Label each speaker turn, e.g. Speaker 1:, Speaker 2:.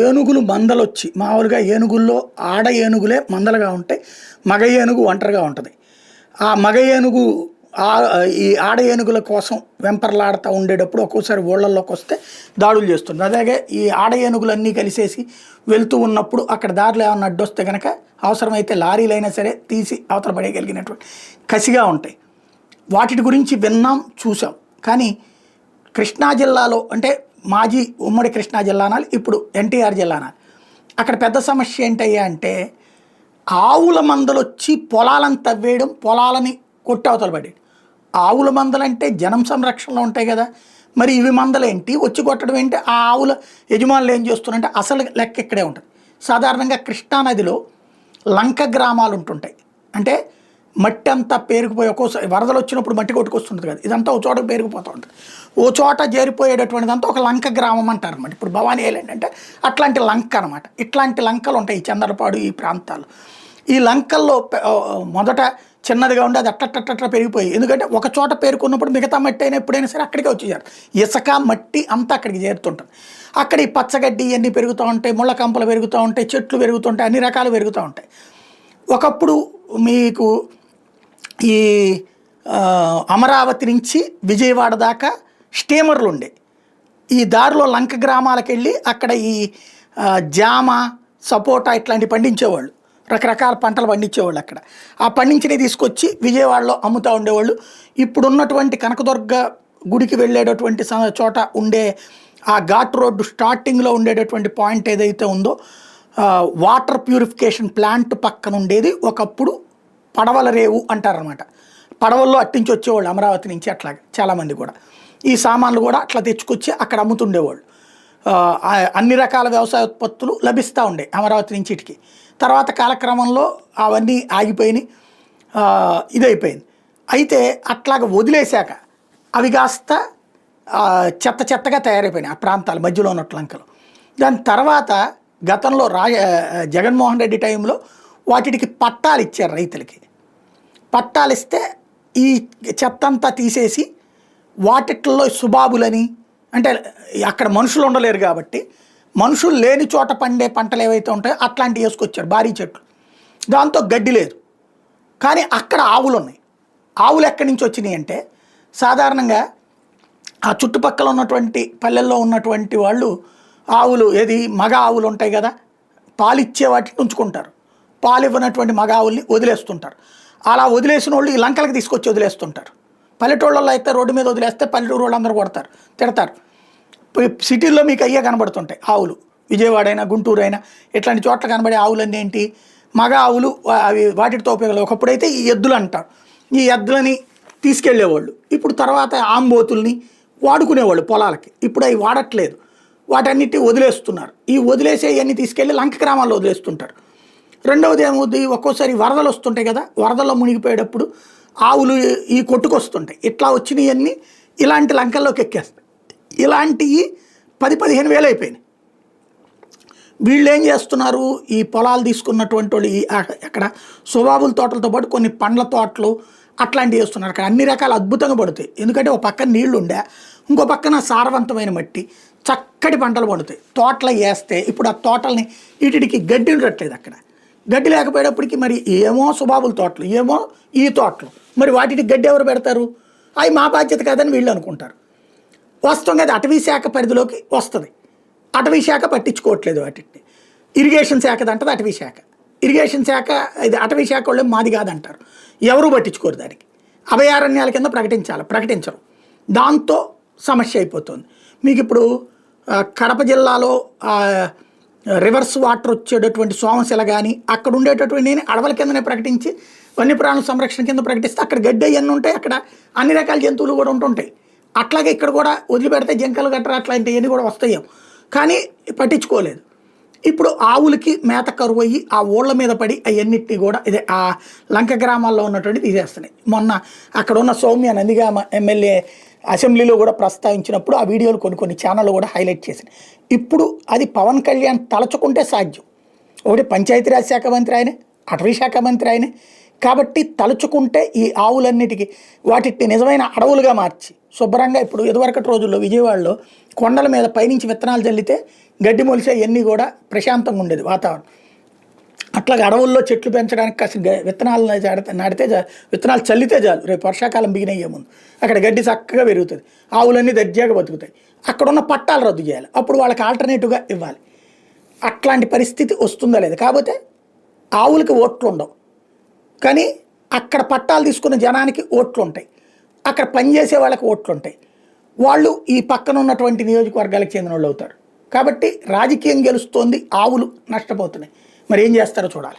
Speaker 1: ఏనుగులు మందలొచ్చి మామూలుగా ఏనుగుల్లో ఆడ ఏనుగులే మందలుగా ఉంటాయి. మగ ఏనుగు ఒంటరిగా ఉంటుంది. ఆ మగ ఏనుగు ఈ ఆడ ఏనుగుల కోసం వెంపర్లాడుతూ ఉండేటప్పుడు ఒక్కోసారి ఊళ్ళల్లోకి వస్తే దాడులు చేస్తుంది. అలాగే ఈ ఆడ ఏనుగులన్నీ కలిసేసి వెళ్తూ ఉన్నప్పుడు అక్కడ దారిలో ఏమన్నా అడ్డొస్తే కనుక అవసరమైతే లారీలైనా సరే తీసి అవతల పడేయగలిగినటువంటి కసిగా ఉంటాయి. వాటి గురించి విన్నాం, చూసాం. కానీ కృష్ణా జిల్లాలో అంటే మాజీ ఉమ్మడి కృష్ణా జిల్లా అనాలి, ఇప్పుడు ఎన్టీఆర్ జిల్లా అనాలి, అక్కడ పెద్ద సమస్య ఏంటయ్యా అంటే ఆవుల మందలు వచ్చి పొలాలను తవ్వేయడం, పొలాలని కొట్టవతలు పడేయడం. ఆవుల మందలంటే జనం సంరక్షణలో ఉంటాయి కదా, మరి ఇవి మందలేంటి వచ్చి కొట్టడం ఏంటి? ఆ ఆవుల యజమానులు ఏం చేస్తున్నారంటే అసలు లెక్క ఇక్కడే ఉంటుంది. సాధారణంగా కృష్ణానదిలో లంక గ్రామాలు ఉంటుంటాయి. అంటే మట్టి అంతా పేరుకుపోయి ఒక్కోసారి వరదలు వచ్చినప్పుడు మట్టి కొట్టుకొస్తుంటుంది కదా, ఇదంతా ఓ చోట పేరుకుపోతూ ఉంటుంది. ఓ చోట చేరిపోయేటటువంటిదంతా ఒక లంక గ్రామం అంటారు అనమాట. ఇప్పుడు భవానీ ఐలాండ్ అంటే అట్లాంటి లంక అనమాట. ఇట్లాంటి లంకలు ఉంటాయి ఈ చంద్రపాడు ఈ ప్రాంతాలు. ఈ లంకల్లో మొదట చిన్నదిగా ఉండి అది అట్లా పెరిగిపోయి, ఎందుకంటే ఒక చోట పేరుకున్నప్పుడు మిగతా మట్టి అయినా ఎప్పుడైనా సరే అక్కడికే వచ్చేసారు. ఇసుక మట్టి అంతా అక్కడికి చేరుతుంటుంది. అక్కడ ఈ పచ్చగడ్డి ఇవన్నీ పెరుగుతూ ఉంటాయి, ముళ్ళ కంపలు పెరుగుతూ ఉంటాయి, చెట్లు పెరుగుతుంటాయి, అన్ని రకాలు పెరుగుతూ ఉంటాయి. ఒకప్పుడు మీకు ఈ అమరావతి నుంచి విజయవాడ దాకా స్టీమర్లు ఉండే. ఈ దారిలో లంక గ్రామాలకు వెళ్ళి అక్కడ ఈ జామ, సపోటా ఇట్లాంటివి పండించేవాళ్ళు, రకరకాల పంటలు పండించేవాళ్ళు. అక్కడ ఆ పండించినవి తీసుకొచ్చి విజయవాడలో అమ్ముతూ ఉండేవాళ్ళు. ఇప్పుడున్నటువంటి కనకదుర్గ గుడికి వెళ్ళేటటువంటి చోట ఉండే ఆ ఘాట్ రోడ్డు స్టార్టింగ్లో ఉండేటటువంటి పాయింట్ ఏదైతే ఉందో వాటర్ ప్యూరిఫికేషన్ ప్లాంట్ పక్కన ఉండేది ఒకప్పుడు పడవల రేవు అంటారనమాట. పడవల్లో అట్టించి వచ్చేవాళ్ళు అమరావతి నుంచి. అట్లాగే చాలామంది కూడా ఈ సామాన్లు కూడా అట్లా తెచ్చుకొచ్చి అక్కడ అమ్ముతుండేవాళ్ళు. అన్ని రకాల వ్యవసాయ ఉత్పత్తులు లభిస్తూ ఉండే అమరావతి నుంచి ఇటుకి. తర్వాత కాలక్రమంలో అవన్నీ ఆగిపోయినాయి, ఇదైపోయింది. అయితే అట్లాగ వదిలేశాక అవి కాస్త చెత్తగా తయారైపోయినాయి ఆ ప్రాంతాల మధ్యలో ఉన్నట్టు లంకలు. దాని తర్వాత గతంలో జగన్మోహన్ రెడ్డి టైంలో వాటికి పట్టాలు ఇచ్చారు రైతులకి. పట్టాలు ఇస్తే ఈ చెత్తంతా తీసేసి వాటిల్లో సుబాబులని, అంటే అక్కడ మనుషులు ఉండలేరు కాబట్టి మనుషులు లేని చోట పండే పంటలు ఏవైతే ఉంటాయో అట్లాంటివి వేసుకొచ్చారు, భారీ చెట్లు. దాంతో గడ్డి లేదు, కానీ అక్కడ ఆవులు ఉన్నాయి. ఆవులు ఎక్కడి నుంచి వచ్చినాయి అంటే సాధారణంగా ఆ చుట్టుపక్కల ఉన్నటువంటి పల్లెల్లో ఉన్నటువంటి వాళ్ళు ఆవులు మగ ఆవులు ఉంటాయి కదా, పాలిచ్చే వాటిని ఉంచుకుంటారు, పాలు ఇవ్వనటువంటి మగ ఆవుల్ని వదిలేస్తుంటారు. అలా వదిలేసిన వాళ్ళు ఈ లంకలకు తీసుకొచ్చి వదిలేస్తుంటారు. పల్లెటూళ్ళలో అయితే రోడ్డు మీద వదిలేస్తే పల్లెటూరు వాళ్ళు అందరూ కొడతారు, తిడతారు. సిటీల్లో మీకు అయ్యే కనబడుతుంటాయి ఆవులు, విజయవాడ అయినా గుంటూరు అయినా ఇట్లాంటి చోట్ల కనబడే ఆవులన్నీ ఏంటి? మగ ఆవులు. అవి వాటితో ఉపయోగాలు. ఒకప్పుడైతే ఈ ఎద్దులు అంటారు, ఈ ఎద్దులని తీసుకెళ్లేవాళ్ళు. ఇప్పుడు తర్వాత ఆంబోతుల్ని వాడుకునేవాళ్ళు పొలాలకి. ఇప్పుడు అవి వాడట్లేదు, వాటన్నిటి వదిలేస్తున్నారు. ఈ వదిలేసేవన్నీ తీసుకెళ్ళి లంక గ్రామాల్లో వదిలేస్తుంటారు. రెండవది ఏమవుద్ది, ఒక్కోసారి వరదలు వస్తుంటాయి కదా, వరదల్లో మునిగిపోయేటప్పుడు ఆవులు ఈ కొట్టుకొస్తుంటాయి. ఇట్లా వచ్చినవన్నీ ఇలాంటి లంకల్లోకి ఎక్కేస్తాయి. ఇలాంటివి 10-15 వేలు అయిపోయినాయి. వీళ్ళు ఏం చేస్తున్నారు, ఈ పొలాలు తీసుకున్నటువంటి వాళ్ళు అక్కడ సుబాబుల తోటలతో పాటు కొన్ని పండ్ల తోటలు అట్లాంటివి చేస్తున్నారు. అక్కడ అన్ని రకాల అద్భుతంగా పడుతాయి. ఎందుకంటే ఒక పక్కన నీళ్లు ఉండే, ఇంకో పక్కన సారవంతమైన మట్టి, చక్కటి పంటలు పండుతాయి. తోటలు వేస్తే ఇప్పుడు ఆ తోటల్ని వీటికి గడ్డి ఉండట్లేదు. అక్కడ గడ్డి లేకపోయేటప్పటికి మరి ఏమో సుబాబుల తోటలు, ఏమో ఈ తోటలు, మరి వాటికి గడ్డి ఎవరు పెడతారు? అవి మా బాధ్యత కాదని వీళ్ళు అనుకుంటారు. వాస్తవంగా అది అటవీ శాఖ పరిధిలోకి వస్తుంది. అటవీ శాఖ పట్టించుకోవట్లేదు వాటిని. ఇరిగేషన్ శాఖది అంటది అటవీ శాఖ. ఇరిగేషన్ శాఖ ఇది అటవీ శాఖ వాళ్ళు మాది కాదంటారు. ఎవరూ పట్టించుకోరు. దానికి అభయారణ్యాల కింద ప్రకటించరు. దాంతో సమస్య అయిపోతుంది. మీకు ఇప్పుడు కడప జిల్లాలో రివర్స్ వాటర్ వచ్చేటటువంటి సోమశిల కానీ అక్కడ ఉండేటటువంటి అడవుల కిందనే ప్రకటించి వన్యప్రాణుల సంరక్షణ కింద ప్రకటిస్తే అక్కడ గడ్డి అవన్నీ ఉంటాయి, అక్కడ అన్ని రకాల జంతువులు కూడా ఉంటుంటాయి. అట్లాగే ఇక్కడ కూడా వదిలిపెడితే జింకలు గట్రా అట్లాంటివన్నీ కూడా వస్తాయి, కానీ పట్టించుకోలేదు. ఇప్పుడు ఆవులకి మేత కరువు అయ్యి ఆ ఊళ్ళ మీద పడి అవన్నిటిని కూడా ఆ లంక గ్రామాల్లో ఉన్నటువంటి తీసేస్తున్నాయి. మొన్న అక్కడ ఉన్న సౌమ్య నందిగామ ఎమ్మెల్యే అసెంబ్లీలో కూడా ప్రస్తావించినప్పుడు ఆ వీడియోలు కొన్ని ఛానళ్ళు కూడా హైలైట్ చేసినాయి. ఇప్పుడు అది పవన్ కళ్యాణ్ తలచుకుంటే సాధ్యం. ఒకటి పంచాయతీరాజ్ శాఖ మంత్రి ఆయనే, అటవీ శాఖ మంత్రి ఆయనే. కాబట్టి తలుచుకుంటే ఈ ఆవులన్నిటికీ వాటిని నిజమైన అడవులుగా మార్చి శుభ్రంగా ఇప్పుడు ఇదివరకటి రోజుల్లో విజయవాడలో కొండల మీద పైనుంచి విత్తనాలు చల్లితే గడ్డి మొలిసే ఇవన్నీ కూడా ప్రశాంతంగా ఉండేది వాతావరణం. అట్లాగే అడవుల్లో చెట్లు పెంచడానికి కాస్త విత్తనాలు నాటితే విత్తనాలు చల్లితే చాలు, రేపు వర్షాకాలం బిగినయ్యే ముందు అక్కడ గడ్డి చక్కగా పెరుగుతుంది, ఆవులన్నీ దర్జాగా బతుకుతాయి. అక్కడున్న పట్టాలు రద్దు చేయాలి, అప్పుడు వాళ్ళకి ఆల్టర్నేటివ్గా ఇవ్వాలి. అట్లాంటి పరిస్థితి వస్తుందా లేదు. కాకపోతే ఆవులకి ఓట్లు ఉండవు, కానీ అక్కడ పట్టాలు తీసుకున్న జనానికి ఓట్లు ఉంటాయి, అక్కడ పనిచేసే వాళ్ళకి ఓట్లు ఉంటాయి. వాళ్ళు ఈ పక్కన ఉన్నటువంటి నియోజకవర్గాలకు చెందిన వాళ్ళు అవుతారు. కాబట్టి రాజకీయం గెలుస్తోంది, ఆవులు నష్టపోతున్నాయి. మరి ఏం చేస్తారో చూడాలి.